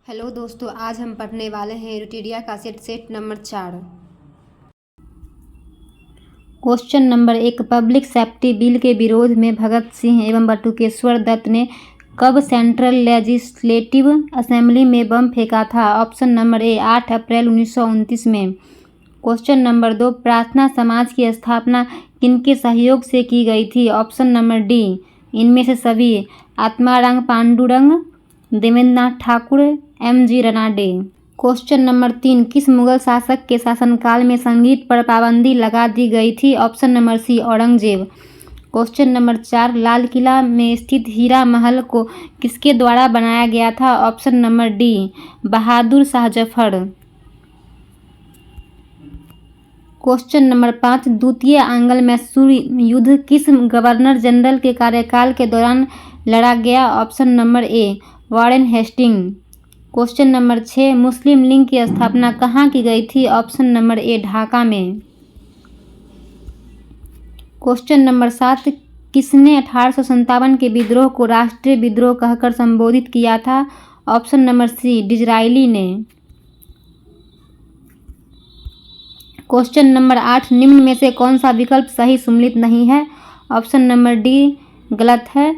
Hello दोस्तों, आज हम पढ़ने वाले हैं यूटिलिटी का set number 4। Question number 1, public safety bill के विरोध में भगत सिंह एवं बटुकेश्वर दत्त ने कब सेंट्रल लेजिस्लेटिव असेंबली में बम फेंका था? ऑप्शन नंबर ए 8 अप्रैल 1929 में। क्वेश्चन नंबर 2, प्रार्थना समाज की स्थापना किनके सहयोग से की गई थी? ऑप्शन नंबर डी इनमें से सभी, Atmaram Pandurang, Devendranath Thakur, M G. Ranade. Question number 3, किस मुगल शासक के शासनकाल में संगीत पर पाबंदी लगा दी गई थी? Option number C Aurangzeb. Question number 4, Lal Qila में स्थित हीरा महल को किसके द्वारा बनाया गया था? Option number D Bahadur Shah Zafar. Question number 5, द्वितीय आंग्ल मैसूर युद्ध किस गवर्नर जनरल के कार्यकाल के दौरान लड़ा गया? Option number A Warren Hastings. Question number 6, Muslim League की स्थापना कहाँ की गई थी? ऑप्शन नंबर ए ढाका में। क्वेश्चन नंबर 7, किसने 1857 के विद्रोह को राष्ट्रीय विद्रोह कहकर संबोधित किया था? ऑप्शन नंबर सी डिज़रायली ने। क्वेश्चन नंबर 8, निम्न में से कौन सा विकल्प सही सम्मिलित नहीं है? ऑप्शन नंबर डी गलत है।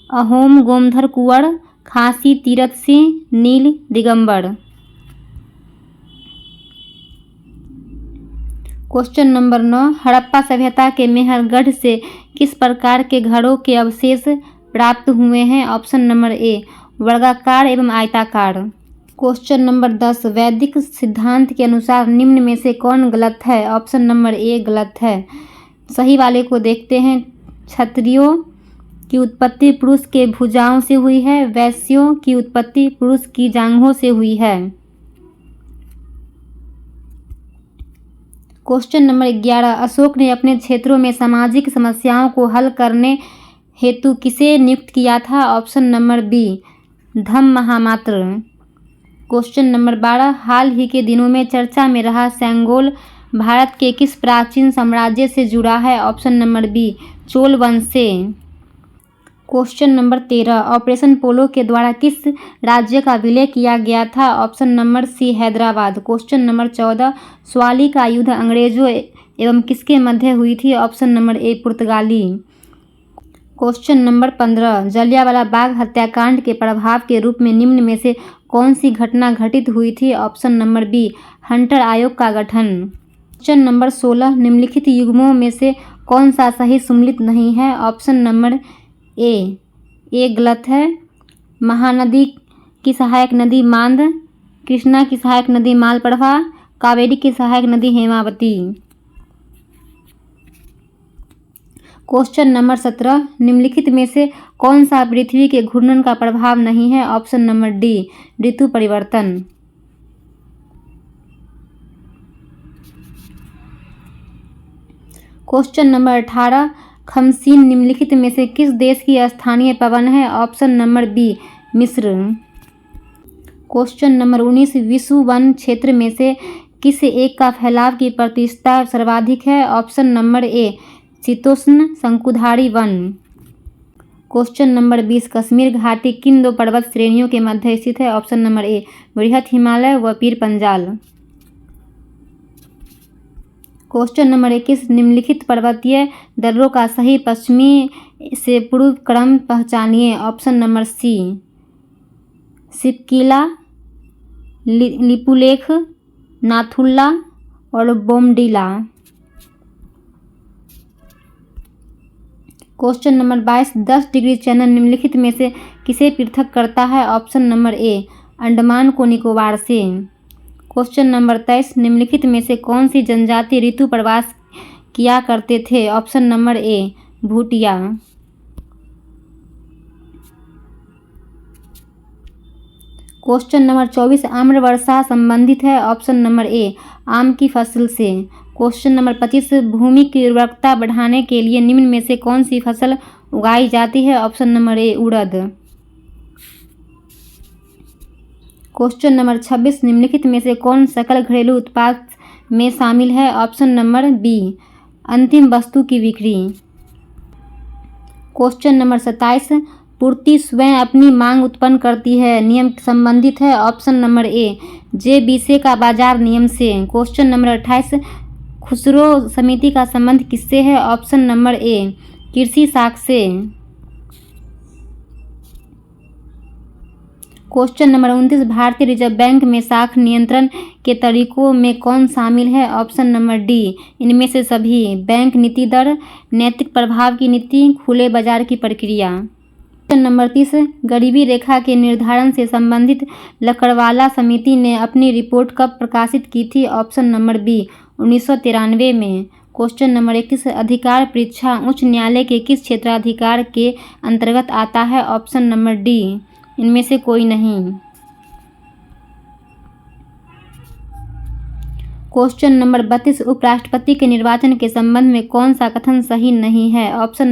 अहोम गोमधर कुंवर, खांसी तीरथ सिंह, नील दिगंबर। क्वेश्चन नंबर 9, हड़प्पा सभ्यता के मेहरगढ़ से किस प्रकार के घरों के अवशेष प्राप्त हुए हैं? ऑप्शन नंबर ए वर्गाकार एवं आयताकार। क्वेश्चन नंबर 10, वैदिक सिद्धांत के अनुसार निम्न में से कौन गलत है? ऑप्शन नंबर ए गलत है। सही वाले को देखते हैं। क्षत्रियों की उत्पत्ति पुरुष के भुजाओं से हुई है, वैश्यों की उत्पत्ति पुरुष की जांघों से हुई है। क्वेश्चन नंबर 11, अशोक ने अपने क्षेत्रों में सामाजिक समस्याओं को हल करने हेतु किसे नियुक्त किया था? ऑप्शन नंबर बी धम्म महामात्र। क्वेश्चन नंबर 12, हाल ही के दिनों में चर्चा में रहा सेंगोल भारत के किस प्राचीन साम्राज्य से जुड़ा है? ऑप्शन नंबर बी चोल वंश से। क्वेश्चन नंबर 13, ऑपरेशन पोलो के द्वारा किस राज्य का विलय किया गया था? Option number C Hyderabad. Question number 14, Swally का युद्ध अंग्रेजों एवं किसके मध्य हुई थी? ऑप्शन नंबर ए पुर्तगाली। क्वेश्चन नंबर 15, जलियांवाला बाग हत्याकांड के प्रभाव के रूप में निम्न में से कौन सी घटना घटित हुई थी? ऑप्शन नंबर बी हंटर आयोग का गठन। क्वेश्चन नंबर 16, निम्नलिखित युग्मों में से कौन सा सही सम्मिलित नहीं है? ऑप्शन नंबर ए गलत है। महानदी की सहायक नदी मांद, कृष्णा की सहायक नदी मालप्रभा, कावेरी की सहायक नदी हेमावती। क्वेश्चन नंबर 17, निम्नलिखित में से कौन सा पृथ्वी के घूर्णन का प्रभाव नहीं है? ऑप्शन नंबर डी ऋतु परिवर्तन। क्वेश्चन नंबर 18, खमसीन निम्नलिखित में से किस देश की स्थानीय पवन है? ऑप्शन नंबर बी मिस्र। क्वेश्चन नंबर 19, विश्व वन क्षेत्र में से किस एक का फैलाव की प्रतिशतता सर्वाधिक है? ऑप्शन नंबर ए शीतोष्ण शंकुधारी वन। क्वेश्चन नंबर 20, कश्मीर घाटी किन दो पर्वत श्रेणियों के मध्य स्थित है? ऑप्शन नंबर ए बृहत हिमालय व पीर पंजाल। क्वेश्चन नंबर 21, निम्नलिखित पर्वतीय दर्रों का सही पश्चिमी से पूर्व क्रम पहचानिए। Option number C Shipkila, Lipulekh, Nathula और Bomdila. Question number 22, 10 degree channel निम्नलिखित में से किसे पृथक करता है? ऑप्शन नंबर ए अंडमान को निकोबार से। क्वेश्चन नंबर 23, निम्नलिखित में से कौन सी जनजाति ऋतु प्रवास किया करते थे? ऑप्शन नंबर ए भूटिया। क्वेश्चन नंबर 24, आम्र वर्षा संबंधित है? ऑप्शन नंबर ए आम की फसल से। क्वेश्चन नंबर 25, भूमि की उर्वरकता बढ़ाने के लिए निम्न में से कौन सी फसल उगाई जाती है? ऑप्शन नंबर ए उड़द। क्वेश्चन नंबर 26, निम्नलिखित में से कौन सकल घरेलू उत्पाद में शामिल है? ऑप्शन नंबर बी अंतिम वस्तु की बिक्री। क्वेश्चन नंबर 27, पूर्ति स्वयं अपनी मांग उत्पन्न करती है। नियम संबंधित है ऑप्शन नंबर ए जे का बाजार नियम से। क्वेश्चन नंबर 28 खुसरो समिति का संबंध किससे है? ऑप्शन नंबर ए कृषि साख से। क्वेश्चन नंबर 29 भारतीय रिजर्व बैंक में साख नियंत्रण के तरीकों में कौन शामिल है? ऑप्शन नंबर डी इनमें से सभी। बैंक नीति दर, नैतिक प्रभाव की नीति, खुले बाजार की प्रक्रिया। क्वेश्चन नंबर 30 गरीबी रेखा के निर्धारण से संबंधित लकड़वाला समिति ने अपनी रिपोर्ट कब प्रकाशित की थी? ऑप्शन नंबर बी 1993 में। क्वेश्चन नंबर 31 अधिकार परीक्षा उच्च न्यायालय के किस क्षेत्राधिकार के अंतर्गत आता है? ऑप्शन नंबर डी इनमें से कोई नहीं। क्वेश्चन नंबर 32 उपराष्ट्रपति के निर्वाचन के संबंध में कौन सा कथन सही नहीं है? ऑप्शन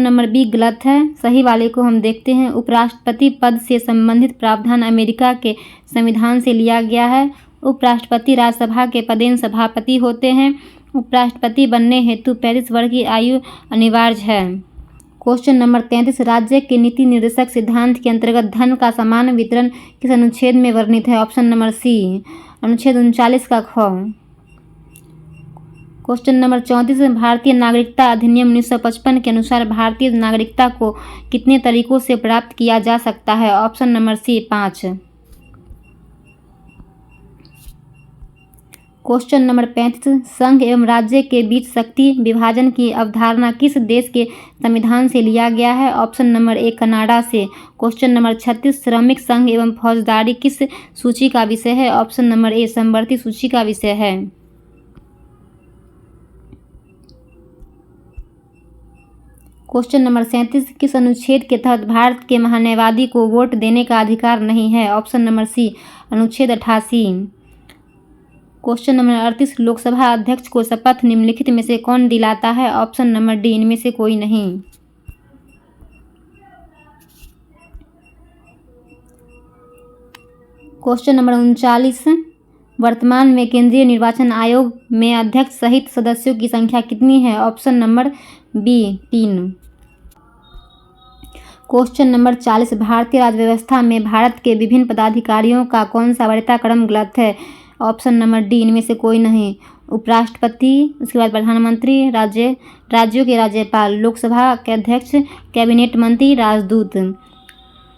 नंबर बी गलत है। सही वाले को हम देखते हैं। उपराष्ट्रपति पद से संबंधित प्रावधान अमेरिका के संविधान से लिया गया है। उपराष्ट्रपति राज्यसभा के पदेन सभापति होते हैं। उपराष्ट्रपति बनने हेतु 35 वर्ष की आयु अनिवार्य है। क्वेश्चन नंबर 33 राज्य के नीति निर्देशक सिद्धांत के अंतर्गत धन का समान वितरण किस अनुच्छेद में वर्णित है? ऑप्शन नंबर सी अनुच्छेद 39 का ख। क्वेश्चन नंबर 34 भारतीय नागरिकता अधिनियम 1955 के अनुसार भारतीय नागरिकता को कितने तरीकों से प्राप्त किया जा सकता है? Option number C 5। Question number 35 संघ एवं राज्य के बीच शक्ति विभाजन की अवधारणा किस देश के संविधान से लिया गया है? ऑप्शन नंबर ए कनाडा से। क्वेश्चन नंबर 36 श्रमिक संघ एवं फौजदारी किस सूची का विषय है? ऑप्शन नंबर ए समवर्ती सूची का विषय है। क्वेश्चन नंबर 37 किस अनुच्छेद के तहत भारत के महान्यायवादी को वोट देने का अधिकार नहीं है? ऑप्शन नंबर सी अनुच्छेद 88। क्वेश्चन नंबर 38 लोकसभा अध्यक्ष को शपथ निम्नलिखित में से कौन दिलाता है? ऑप्शन नंबर डी इनमें से कोई नहीं। क्वेश्चन नंबर 39 वर्तमान में केंद्रीय निर्वाचन आयोग में अध्यक्ष सहित सदस्यों की संख्या कितनी है? Option number B 3। Question number 40 भारतीय राज्य व्यवस्था में भारत के विभिन्न पदाधिकारियों का कौन सा वरीयता क्रम गलत है? ऑप्शन नंबर डी इनमें से कोई नहीं। उपराष्ट्रपति, उसके बाद प्रधानमंत्री, राज्यों के राज्यपाल, लोकसभा के अध्यक्ष, कैबिनेट मंत्री, राजदूत,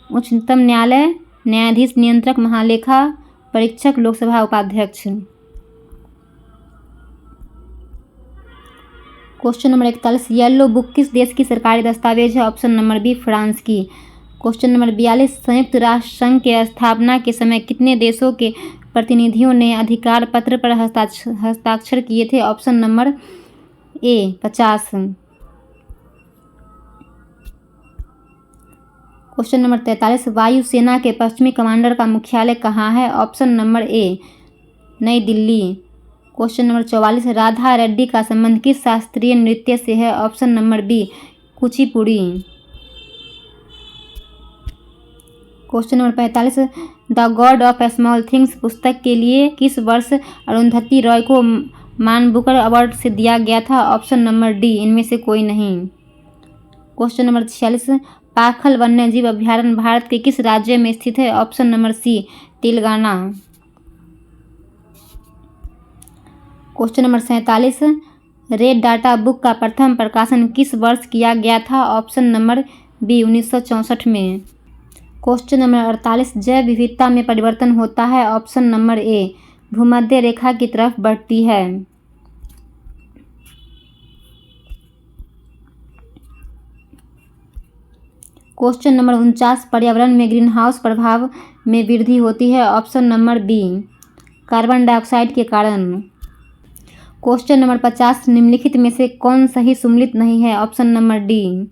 उच्चतम न्यायालय, न्यायाधीश, नियंत्रक, महालेखा परीक्षक, लोकसभा उपाध्यक्ष। क्वेश्चन नंबर 41 येलो बुक किस देश की सरकारी दस्तावेज है? ऑप्शन नंबर बी फ्रांस की। क्वेश्चन नंबर 42 संयुक्त राष्ट्र संघ के स्थापना के समय कितने देशों के प्रतिनिधियों ने अधिकार पत्र पर हस्ताक्षर किए थे? ऑप्शन नंबर ए 50। क्वेश्चन नंबर 43 वायुसेना के पश्चिमी कमांडर का मुख्यालय कहाँ है? Option number A Nai Delhi. Question number 44 Radha Reddy का संबंध किस शास्त्रीय नृत्य से है? Option number B Kuchipudi. Question number 45 The God of Small Things पुस्तक के लिए किस वर्ष अरुंधति रॉय को मान बुकर अवार्ड से दिया गया था? ऑप्शन नंबर डी इनमें से कोई नहीं। क्वेश्चन नंबर 46 पाखल वन्यजीव अभ्यारण्य भारत के किस राज्य में स्थित है? Option number C Telangana. Question number 47 Red Data Book का प्रथम प्रकाशन किस वर्ष किया गया था? ऑप्शन नंबर बी 1964 में। क्वेश्चन नंबर 48 जैव विविधता में परिवर्तन होता है? ऑप्शन नंबर ए भूमध्य रेखा की तरफ बढ़ती है। क्वेश्चन नंबर 49 पर्यावरण में ग्रीन हाउस प्रभाव में वृद्धि होती है? Option number B carbon dioxide के कारण। क्वेश्चन नंबर 50 निम्नलिखित में से कौन सही सम्मिलित नहीं है? Option number D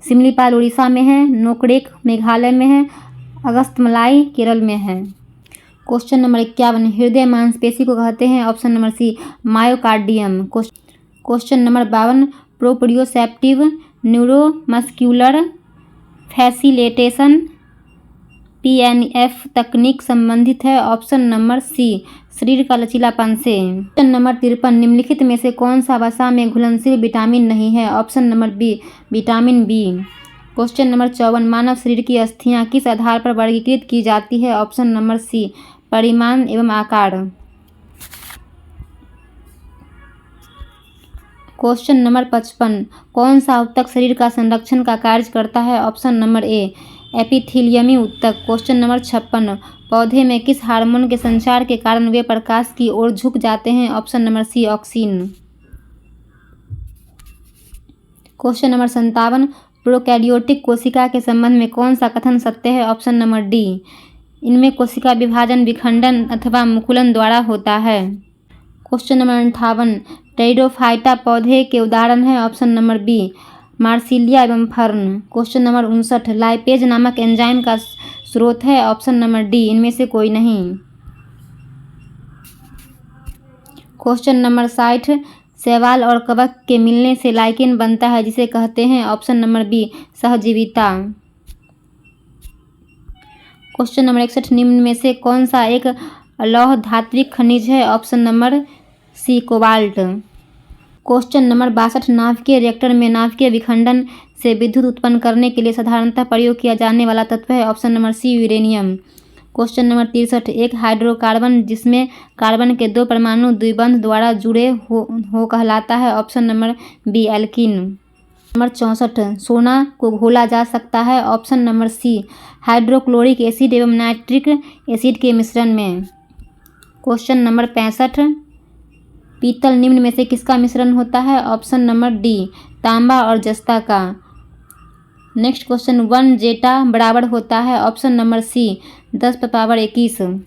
Simlipal Orissa में है, नोकरेक मेघालय में है, अगस्तमलाई केरल में है। क्वेश्चन नंबर 51 हृदय मांसपेशी को कहते हैं? Option number C myocardium. Question number 52 proprioceptive neuromuscular facilitation PNF तकनीक संबंधित है? ऑप्शन नंबर सी शरीर का लचीलापन से। क्वेश्चन नंबर 53 निम्नलिखित में से कौन सा वसा में घुलनशील विटामिन नहीं है? Option number B vitamin B. Question number 54, मानव शरीर की अस्थियां किस आधार पर वर्गीकृत की जाती है? ऑप्शन नंबर सी, परिमाण एवं आकार। क्वेश्चन नंबर 55, कौन सा ऊतक शरीर का संरक्षण का कार्य करता है? ऑप्शन नंबर ए, एपिथेलियमी ऊतक। क्वेश्चन नंबर 56, पौधे में किस हार्मोन के संचार के कारण वे प्रकाश की ओर झुक जाते हैं? Option number C, auxin. Question number 57, prokaryotic कोशिका के संबंध में कौन सा कथन सत्य है? ऑप्शन नंबर डी, इनमें कोशिका विभाजन विखंडन अथवा मुकुलन द्वारा होता है। क्वेश्चन नंबर 58, टेरिडोफाइटा पौधे के उदाहरण है? ऑप्शन नंबर बी, मार्सिलिया एवं फर्न। क्वेश्चन नंबर 59, लाइपेज नामक एंजाइम का स्रोत है? ऑप्शन नंबर डी, इनमें से कोई नहीं। क्वेश्चन नंबर 60, शैवाल और कवक के मिलने से लाइकेन बनता है, जिसे कहते हैं? ऑप्शन नंबर बी, सहजीविता। क्वेश्चन नंबर 61, निम्न में से कौन सा एक लौह धात्विक खनिज है? Option number C, cobalt. Question number 62, नाभिकीय रिएक्टर में नाभिकीय विखंडन से विद्युत उत्पन्न करने के लिए साधारणतः प्रयोग किया जाने वाला तत्व है? Option number C, uranium. Question number 63, एक हाइड्रोकार्बन जिसमें कार्बन के 2 परमाणु द्विबंध द्वारा जुड़े हो कहलाता है? Option number B, alkene. Number 64, सोना को घोला जा सकता है? Option number C, hydrochloric acid एवं नाइट्रिक एसिड के मिश्रण में। क्वेश्चन नंबर 65, पीतल निम्न में से किसका मिश्रण होता है? ऑप्शन नंबर डी, तांबा और जस्ता का। नेक्स्ट क्वेश्चन, 1 जेटा बराबर होता है? Option number C, 10⁻21।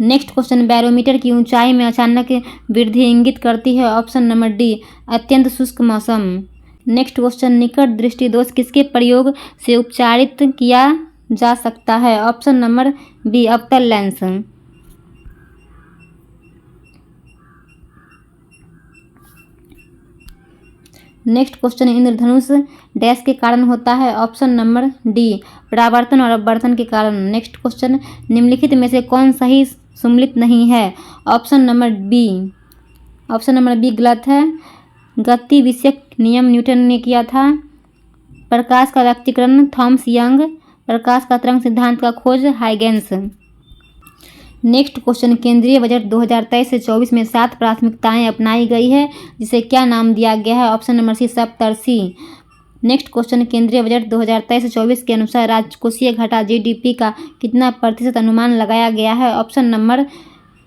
Next question, barometer की ऊंचाई में अचानक वृद्धि इंगित करती है? ऑप्शन नंबर डी, अत्यंत शुष्क मौसम। नेक्स्ट क्वेश्चन, निकट दृष्टि दोष किसके प्रयोग से उपचारित किया जा सकता है? ऑप्शन नंबर बी, अवतल लेंस। नेक्स्ट क्वेश्चन, इंद्रधनुष डैश के कारण होता है? ऑप्शन नंबर डी, परावर्तन और अपवर्तन के कारण। नेक्स्ट क्वेश्चन, निम्नलिखित में से कौन सही सम्मिलित नहीं है? ऑप्शन नंबर बी गलत है। गति विषयक नियम न्यूटन ने किया था। प्रकाश का व्यक्तीकरण थॉमस यंग। प्रकाश का तरंग सिद्धांत का खोज हाइगेंस। नेक्स्ट क्वेश्चन, केंद्रीय बजट 2023 से 24 में 7 प्राथमिकताएं अपनाई गई है, जिसे क्या नाम दिया गया है? ऑप्शन नंबर सी, सप्तर्षि। नेक्स्ट क्वेश्चन, केंद्रीय बजट 2023 से 24 के अनुसार राजकोषीय घाटा जीडीपी का कितना प्रतिशत अनुमान लगाया गया है? ऑप्शन नंबर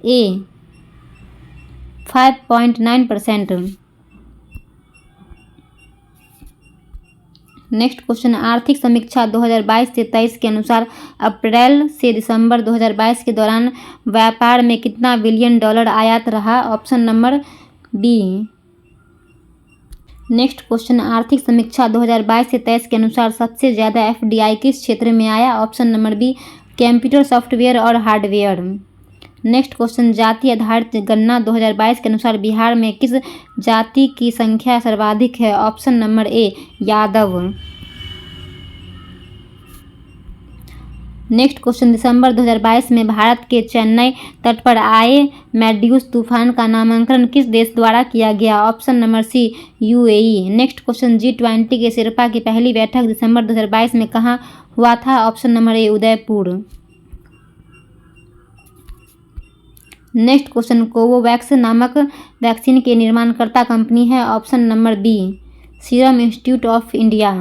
ए, 5.9%। नेक्स्ट क्वेश्चन, आर्थिक समीक्षा 2022 से 23 के अनुसार अप्रैल से दिसंबर 2022 के दौरान व्यापार में कितना बिलियन डॉलर आयात रहा? Option number B. Next question, आर्थिक समीक्षा 2022 से 23 के अनुसार सबसे ज़्यादा एफडीआई किस क्षेत्र में आया? Option number B, computer software और हार्डवेयर। नेक्स्ट क्वेश्चन, जाति आधारित गणना 2022 के अनुसार बिहार में किस जाति की संख्या सर्वाधिक है? Option number A, Yadav. Next question, दिसंबर 2022 में भारत के चेन्नई तट पर आए मैड्यूस तूफान का नामकरण किस देश द्वारा किया गया? Option number C, UAE. Next question, G20 के शेर्पा की पहली बैठक दिसंबर 2022 में कहाँ हुआ था? Option number A, Udaipur. Next question, Covovax नामक वैक्सीन के निर्माणकर्ता कंपनी है? Option number B, Serum Institute of India.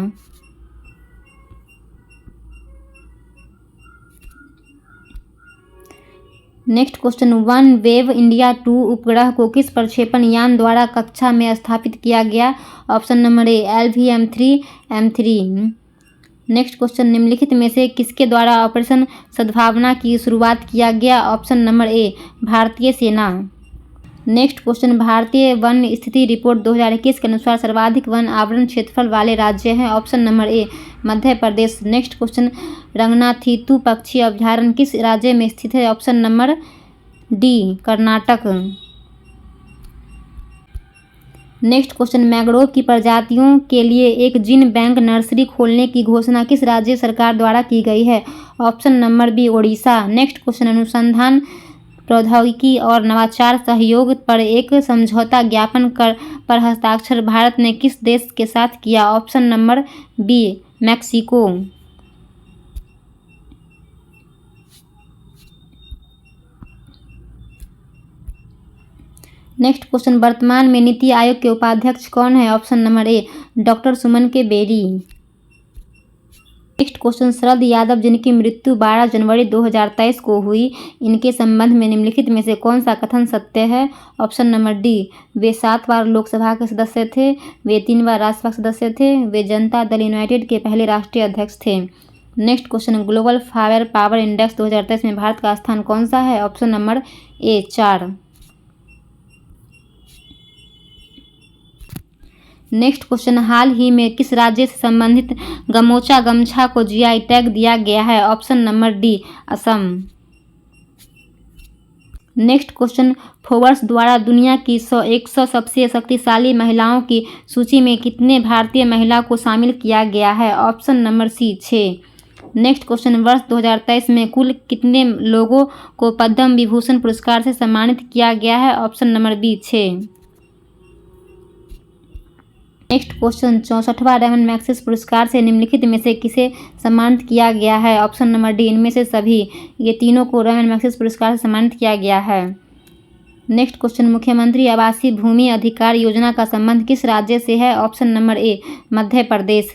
Next question, OneWeb India 2 उपग्रह को किस प्रक्षेपण यान द्वारा कक्षा में स्थापित किया गया? ऑप्शन नंबर ए, LVM-3M3। नेक्स्ट क्वेश्चन, निम्नलिखित में से किसके द्वारा ऑपरेशन सद्भावना की शुरुआत किया गया? ऑप्शन नंबर ए, भारतीय सेना। नेक्स्ट क्वेश्चन, भारतीय वन स्थिति रिपोर्ट 2021 के अनुसार सर्वाधिक वन आवरण क्षेत्रफल वाले राज्य हैं? Option number A, Madhya Pradesh. Next question, Ranganathittu पक्षी अभयारण्य किस राज्य में स्थित है? Option number D, Karnataka. Next question, mangrove की प्रजातियों के लिए एक जीन बैंक नर्सरी खोलने की घोषणा किस राज्य सरकार द्वारा की गई है? Option number B, Odisha. Next question, अनुसंधान प्रौद्योगिकी और नवाचार सहयोग पर एक समझौता ज्ञापन पर हस्ताक्षर भारत ने किस देश के साथ किया? Option number B, Mexico. Next question, वर्तमान में नीति आयोग के उपाध्यक्ष कौन है? Option number A doctor Suman K Bery. Next question, Sharad Yadav जिनकी मृत्यु 12 जनवरी 2023 को हुई, इनके संबंध में निम्नलिखित में से कौन सा कथन सत्य है? ऑप्शन नंबर डी, वे 7 बार लोकसभा के सदस्य थे, वे 3 बार राज्यसभा सदस्य थे, वे जनता दल यूनाइटेड के पहले राष्ट्रीय अध्यक्ष थे। Next question, global fire power index 2023 में भारत का स्थान कौन सा है? Option number A 4। नेक्स्ट क्वेश्चन, हाल ही में किस राज्य से संबंधित गमोचा गमछा को जीआई टैग दिया गया है? Option number D, Assam. Next question, Forbes द्वारा दुनिया की 100 सबसे शक्तिशाली महिलाओं की सूची में कितने भारतीय महिला को शामिल किया गया है? Option number C 6। Next question, वर्ष 2023 में कुल कितने लोगों को पद्म विभूषण पुरस्कार से सम्मानित किया गया है? Option number B 6। Next question, 64वां रेमन मैग्सेसे पुरस्कार से निम्नलिखित में से किसे सम्मानित किया गया है? ऑप्शन नंबर डी, इनमें से सभी। ये तीनों को रेमन मैग्सेसे पुरस्कार से सम्मानित किया गया है। नेक्स्ट क्वेश्चन, मुख्यमंत्री आवासीय भूमि अधिकार योजना का संबंध किस राज्य से है? Option number A, Madhya Pradesh.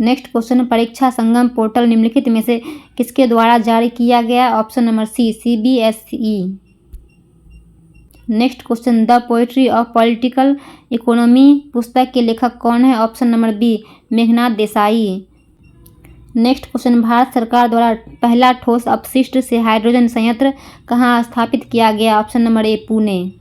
Next question, परीक्षा संगम पोर्टल निम्नलिखित में से किसके द्वारा जारी किया गया? Option number C, CBSE। Next question, The Poetry of Political Economy पुस्तक के लेखक कौन है? Option number B, Meghnad Desai. Next question, Bharat सरकार द्वारा पहला ठोस अपशिष्ट से हाइड्रोजन संयंत्र कहाँ स्थापित किया गया? ऑप्शन नंबर ए, पुणे।